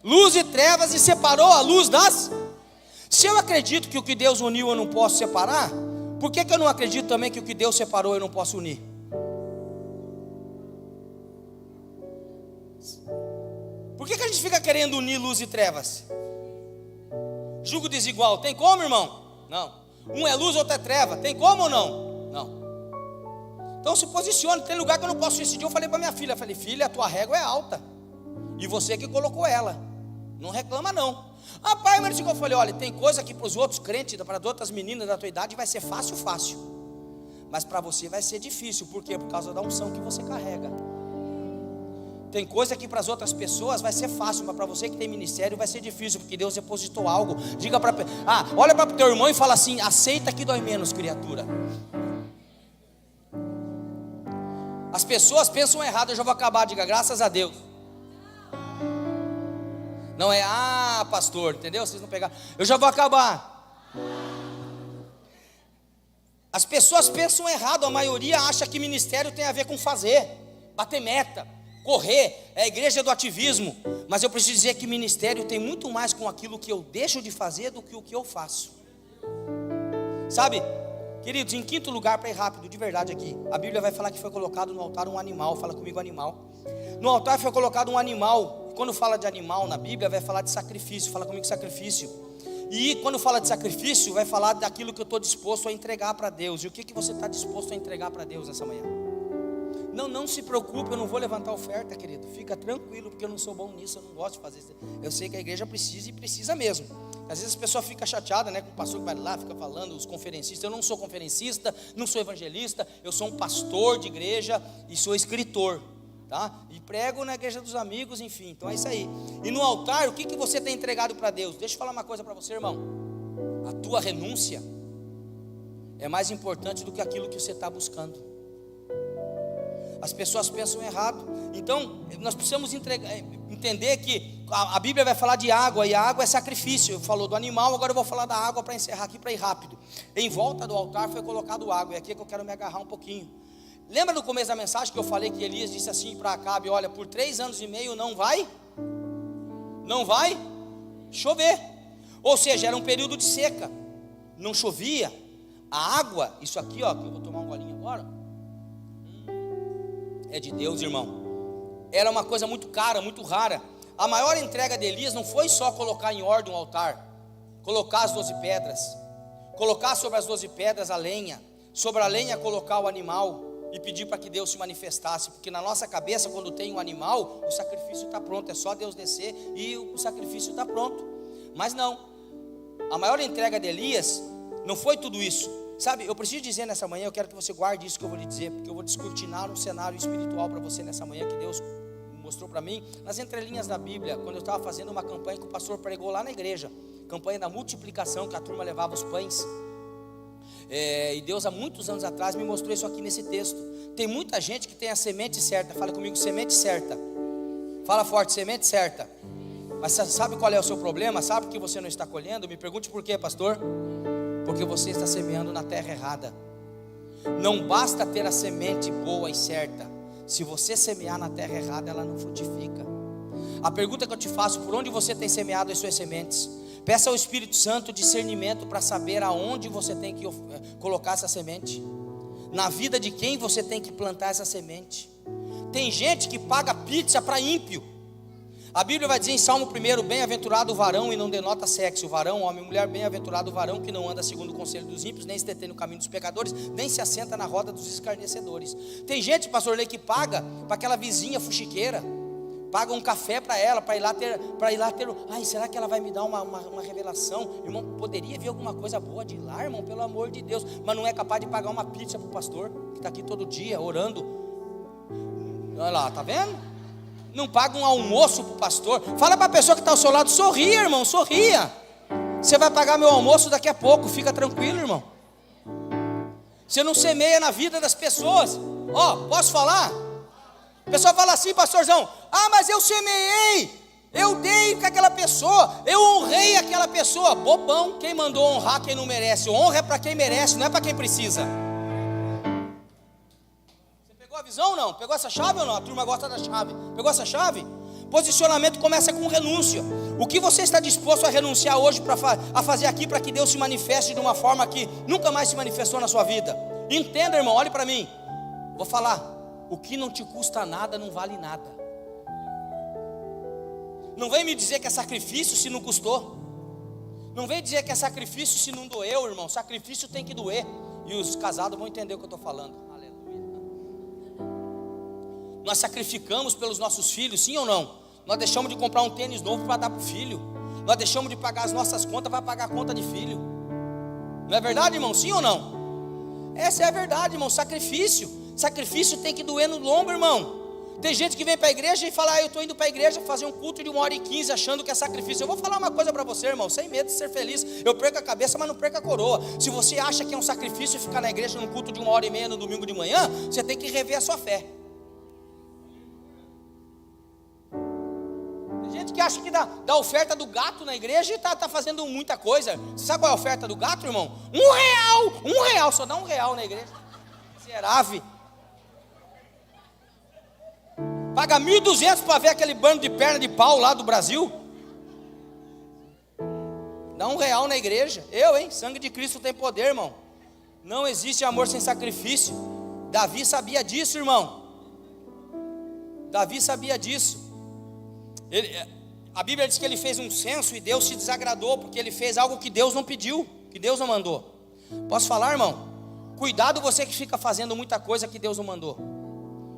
luz e trevas, e separou a luz das. Se eu acredito que o que Deus uniu eu não posso separar, por que eu não acredito também que o que Deus separou eu não posso unir? Por que a gente fica querendo unir luz e trevas? Julgo desigual, tem como, irmão? Não. Um é luz, outro é treva, tem como ou não? Não. Então se posicione. Tem lugar que eu não posso ir. Esse dia eu falei para minha filha, filha, a tua régua é alta, e você que colocou ela, não reclama não. Pai, mas eu falei, olha, tem coisa que para os outros crentes, para as outras meninas da tua idade vai ser fácil, mas para você vai ser difícil. Por quê? Por causa da unção que você carrega. Tem coisa que para as outras pessoas vai ser fácil, mas para você que tem ministério vai ser difícil, porque Deus depositou algo. Diga para olha para o teu irmão e fala assim, aceita que dói menos, criatura. As pessoas pensam errado, eu já vou acabar, diga graças a Deus. Não é, pastor, entendeu? Vocês não pegaram. Eu já vou acabar. As pessoas pensam errado, a maioria acha que ministério tem a ver com fazer, bater meta, correr, é a igreja do ativismo. Mas eu preciso dizer que ministério tem muito mais com aquilo que eu deixo de fazer do que o que eu faço. Sabe, queridos, em quinto lugar, para ir rápido, de verdade aqui, a Bíblia vai falar que foi colocado no altar um animal. Fala comigo, animal. No altar foi colocado um animal. Quando fala de animal na Bíblia, vai falar de sacrifício. Fala comigo, sacrifício. E quando fala de sacrifício, vai falar daquilo que eu estou disposto a entregar para Deus. E o que você está disposto a entregar para Deus nessa manhã? Não se preocupe, eu não vou levantar oferta, querido. Fica tranquilo, porque eu não sou bom nisso, eu não gosto de fazer isso. Eu sei que a igreja precisa e precisa mesmo. Às vezes a pessoa fica chateada, com o pastor que vai lá, fica falando, os conferencistas. Eu não sou conferencista, não sou evangelista, eu sou um pastor de igreja e sou escritor. Tá? E prego na igreja dos amigos, enfim, então é isso aí. E no altar, o que você tem entregado para Deus? Deixa eu falar uma coisa para você, irmão. A tua renúncia é mais importante do que aquilo que você está buscando. As pessoas pensam errado. Então, nós precisamos entender que a Bíblia vai falar de água, e a água é sacrifício. Eu falou do animal, agora eu vou falar da água para encerrar aqui, para ir rápido. Em volta do altar foi colocado água, e aqui é que eu quero me agarrar um pouquinho. Lembra no começo da mensagem que eu falei que Elias disse assim para Acabe, olha, por 3 anos e meio não vai chover. Ou seja, era um período de seca, não chovia. A água, isso aqui, que eu vou tomar um golinho agora, é de Deus, irmão. Era uma coisa muito cara, muito rara. A maior entrega de Elias não foi só colocar em ordem um altar, colocar as 12 pedras, colocar sobre as 12 pedras a lenha, sobre a lenha colocar o animal, e pedir para que Deus se manifestasse, porque na nossa cabeça, quando tem um animal, o sacrifício está pronto, é só Deus descer e o sacrifício está pronto. Mas não, a maior entrega de Elias não foi tudo isso. Sabe, eu preciso dizer nessa manhã, eu quero que você guarde isso que eu vou lhe dizer, porque eu vou descortinar um cenário espiritual para você nessa manhã, que Deus mostrou para mim, nas entrelinhas da Bíblia, quando eu estava fazendo uma campanha que o pastor pregou lá na igreja, campanha da multiplicação, que a turma levava os pães, e Deus há muitos anos atrás me mostrou isso aqui nesse texto. Tem muita gente que tem a semente certa, fala comigo, semente certa, fala forte, semente certa, mas sabe qual é o seu problema? Sabe que você não está colhendo? Me pergunte por quê, pastor? Porque você está semeando na terra errada. Não basta ter a semente boa e certa, se você semear na terra errada, ela não frutifica. A pergunta que eu te faço, por onde você tem semeado as suas sementes? Peça ao Espírito Santo discernimento para saber aonde você tem que colocar essa semente, na vida de quem você tem que plantar essa semente. Tem gente que paga pizza para ímpio. A Bíblia vai dizer em Salmo 1, bem-aventurado o varão, e não denota sexo, o varão, homem e mulher, bem-aventurado o varão que não anda segundo o conselho dos ímpios, nem se detém no caminho dos pecadores, nem se assenta na roda dos escarnecedores. Tem gente, pastor Lei, que paga para aquela vizinha fuxiqueira, paga um café para ela, para ir lá ter, ai, será que ela vai me dar uma revelação? Irmão, poderia vir alguma coisa boa de lá, irmão, pelo amor de Deus, mas não é capaz de pagar uma pizza para o pastor, que está aqui todo dia, orando. Olha lá, tá vendo? Não paga um almoço para o pastor. Fala para a pessoa que está ao seu lado, sorria, irmão, sorria. Você vai pagar meu almoço daqui a pouco, fica tranquilo, irmão. Você não semeia na vida das pessoas. Posso falar? A pessoa fala assim, pastorzão, mas eu semeei, eu dei para aquela pessoa, eu honrei aquela pessoa. Bobão, quem mandou honrar quem não merece? Honra é para quem merece, não é para quem precisa. Pegou a visão ou não? Pegou essa chave ou não? A turma gosta da chave. Pegou essa chave? Posicionamento começa com renúncia. O que você está disposto a renunciar hoje a fazer aqui para que Deus se manifeste de uma forma que nunca mais se manifestou na sua vida? Entenda, irmão, olhe para mim. Vou falar, o que não te custa nada não vale nada. Não vem me dizer que é sacrifício se não custou. Não vem dizer que é sacrifício se não doeu, irmão. Sacrifício tem que doer. E os casados vão entender o que eu estou falando. Nós sacrificamos pelos nossos filhos, sim ou não? Nós deixamos de comprar um tênis novo para dar para o filho. Nós deixamos de pagar as nossas contas para pagar a conta de filho. Não é verdade, irmão? Sim ou não? Essa é a verdade, irmão. Sacrifício tem que doer no lombo, irmão. Tem gente que vem para a igreja e fala, eu estou indo para a igreja fazer um culto de 1h15 achando que é sacrifício. Eu vou falar uma coisa para você, irmão, sem medo de ser feliz. Eu perco a cabeça, mas não perco a coroa. Se você acha que é um sacrifício ficar na igreja num culto de 1h30 no domingo de manhã, você tem que rever a sua fé. Gente que acha que dá oferta do gato na igreja e está fazendo muita coisa. Você sabe qual é a oferta do gato, irmão? R$1, só dá R$1 na igreja. Miserável. Paga 1.200 para ver aquele bando de perna de pau lá do Brasil. Dá R$1 na igreja. Sangue de Cristo tem poder, irmão. Não existe amor sem sacrifício. Davi sabia disso, irmão. Davi sabia disso. A Bíblia diz que ele fez um censo e Deus se desagradou, porque ele fez algo que Deus não pediu, que Deus não mandou. Posso falar, irmão? Cuidado você que fica fazendo muita coisa que Deus não mandou.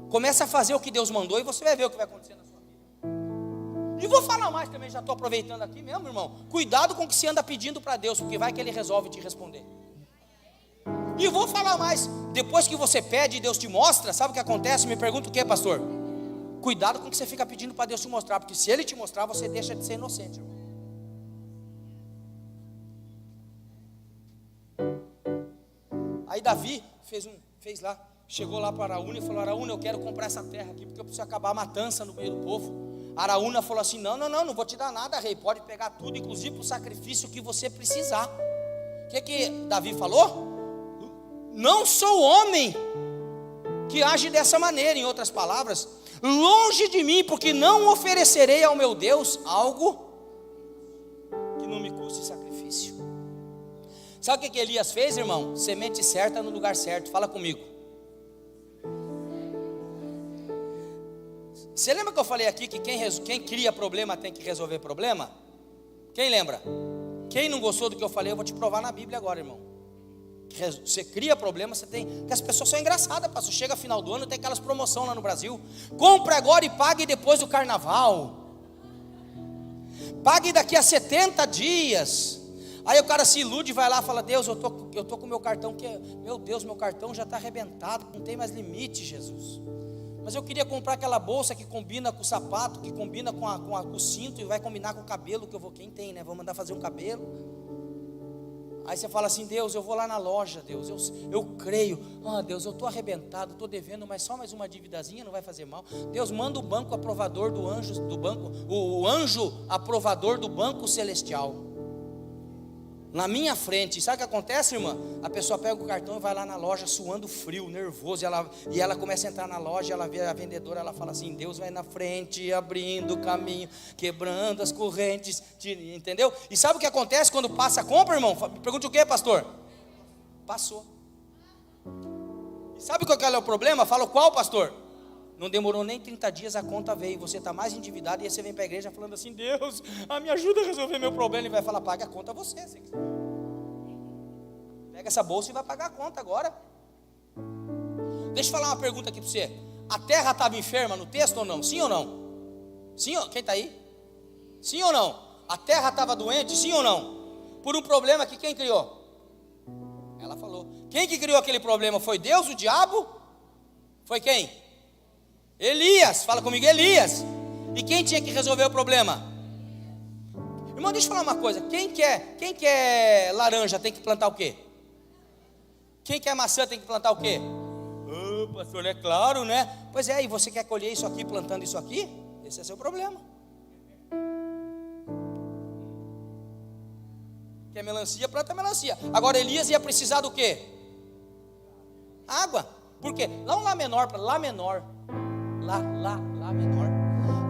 Comece a fazer o que Deus mandou e você vai ver o que vai acontecer na sua vida. E vou falar mais também, já estou aproveitando aqui mesmo, irmão. Cuidado com o que você anda pedindo para Deus, porque vai que Ele resolve te responder. E vou falar mais, depois que você pede e Deus te mostra, sabe o que acontece? Me pergunta o que, pastor? Cuidado com o que você fica pedindo para Deus te mostrar, porque se Ele te mostrar, você deixa de ser inocente, irmão. Aí Davi fez lá, chegou lá para Araúna e falou, Araúna, eu quero comprar essa terra aqui, porque eu preciso acabar a matança no meio do povo. Araúna falou assim, não vou te dar nada, rei, pode pegar tudo, inclusive o sacrifício que você precisar. O que Davi falou? Não sou homem que age dessa maneira, em outras palavras, longe de mim, porque não oferecerei ao meu Deus algo que não me custe sacrifício. Sabe o que Elias fez, irmão? Semente certa no lugar certo. Fala comigo. Você lembra que eu falei aqui que quem cria problema tem que resolver problema? Quem lembra? Quem não gostou do que eu falei, eu vou te provar na Bíblia agora, irmão. você cria problema, você tem. Porque as pessoas são engraçadas, pastor. Chega final do ano, tem aquelas promoções lá no Brasil. Compre agora e pague depois do carnaval. Pague daqui a 70 dias. Aí o cara se ilude e vai lá e fala: Deus, eu tô com o meu cartão, meu Deus, meu cartão já está arrebentado, não tem mais limite, Jesus. Mas eu queria comprar aquela bolsa que combina com o sapato, que combina com o cinto e vai combinar com o cabelo que eu vou. Quem tem, né? Vou mandar fazer um cabelo. Aí você fala assim: Deus, eu vou lá na loja, Deus, eu creio. Deus, eu estou arrebentado, estou devendo, mas só mais uma dívidazinha não vai fazer mal. Deus, manda o banco aprovador do banco, o anjo aprovador do banco celestial na minha frente. Sabe o que acontece, irmã? A pessoa pega o cartão e vai lá na loja suando frio, nervoso, e ela começa a entrar na loja, ela vê a vendedora, ela fala assim: Deus vai na frente, abrindo o caminho, quebrando as correntes, entendeu? E sabe o que acontece quando passa a compra, irmão? Pergunte o que, pastor? Passou. E sabe qual é o problema? Fala qual, pastor? Não demorou nem 30 dias, a conta veio, você está mais endividado, e aí você vem para a igreja falando assim: Deus, me ajuda a resolver meu problema. Ele vai falar: paga a conta você. Pega essa bolsa e vai pagar a conta agora. Deixa eu falar uma pergunta aqui para você. A terra estava enferma no texto ou não? Sim ou não? Sim ou... Quem está aí? Sim ou não? A terra estava doente, sim ou não? Por um problema que quem criou? Ela falou. Quem que criou aquele problema? Foi Deus, o diabo? Foi quem? Elias, fala comigo, Elias. E quem tinha que resolver o problema? Irmão, deixa eu falar uma coisa. Quem quer laranja tem que plantar o quê? Quem quer maçã tem que plantar o quê? Pastor, é claro, né? Pois é, e você quer colher isso aqui plantando isso aqui? Esse é seu problema. Quer melancia, planta melancia. Agora Elias ia precisar do quê? Água. Por quê? Lá um Lá menor para Lá menor. Lá menor.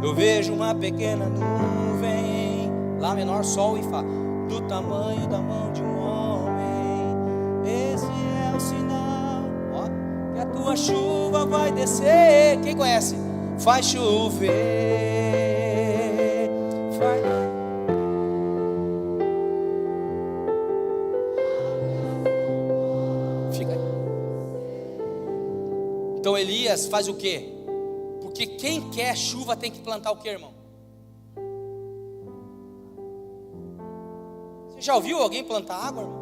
Eu vejo uma pequena nuvem. Lá menor, sol e fá. Do tamanho da mão de um homem. Esse é o sinal, ó, que a tua chuva vai descer. Quem conhece? Faz chover. Fica aí. Então Elias faz o quê? Porque quem quer chuva tem que plantar o que, irmão? Você já ouviu alguém plantar água, irmão?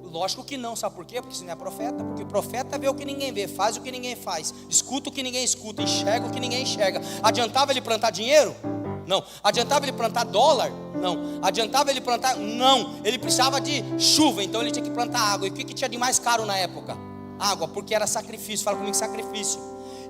Lógico que não, sabe por quê? Porque você não é profeta. Porque profeta vê o que ninguém vê, faz o que ninguém faz, escuta o que ninguém escuta, enxerga o que ninguém enxerga. Adiantava ele plantar dinheiro? Não. Adiantava ele plantar dólar? Não. Adiantava ele plantar? Não. Ele precisava de chuva, então ele tinha que plantar água. E o que tinha de mais caro na época? Água, porque era sacrifício. Fala comigo, sacrifício.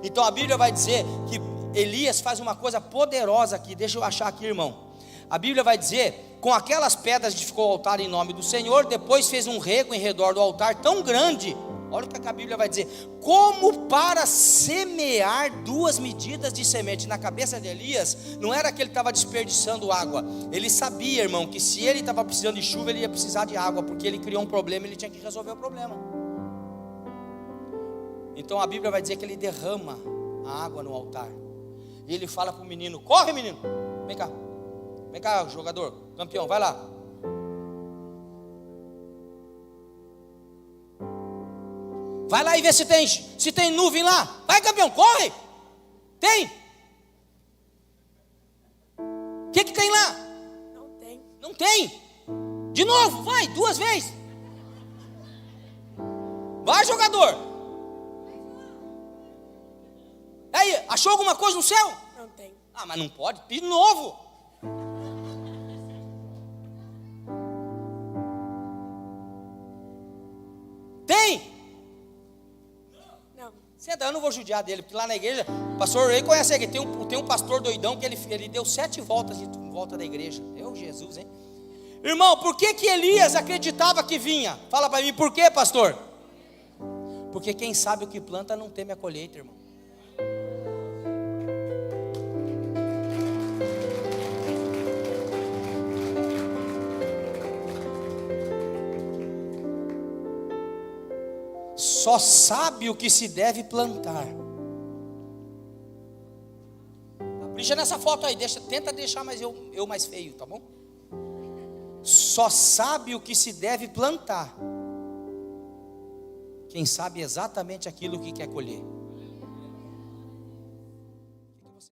Então a Bíblia vai dizer que Elias faz uma coisa poderosa aqui. Deixa eu achar aqui, irmão. A Bíblia vai dizer: com aquelas pedras edificou o altar em nome do Senhor. Depois fez um rego em redor do altar tão grande. Olha o que a Bíblia vai dizer: como para semear 2 medidas de semente. Na cabeça de Elias, não era que ele estava desperdiçando água. Ele sabia, irmão, que se ele estava precisando de chuva, ele ia precisar de água, porque ele criou um problema, ele tinha que resolver o problema. Então a Bíblia vai dizer que ele derrama a água no altar. E ele fala para o menino: corre, menino, vem cá. Vem cá, jogador, campeão, vai lá. Vai lá e vê se tem nuvem lá. Vai, campeão, corre. Tem? O que tem lá? Não tem. Não tem? De novo, vai, 2 vezes. Vai, jogador. Aí, achou alguma coisa no céu? Não tem. Ah, mas não pode, de novo. Tem? Não. Senta, eu não vou judiar dele, porque lá na igreja, o pastor Rei conhece aqui, tem um pastor doidão que ele deu 7 voltas em volta da igreja. Jesus, hein? Irmão, por que Elias acreditava que vinha? Fala para mim, por quê, pastor? Porque quem sabe o que planta não teme a colheita, irmão. Só sabe o que se deve plantar. Capricha nessa foto aí, tenta deixar mais eu mais feio, tá bom? Só sabe o que se deve plantar quem sabe exatamente aquilo que quer colher.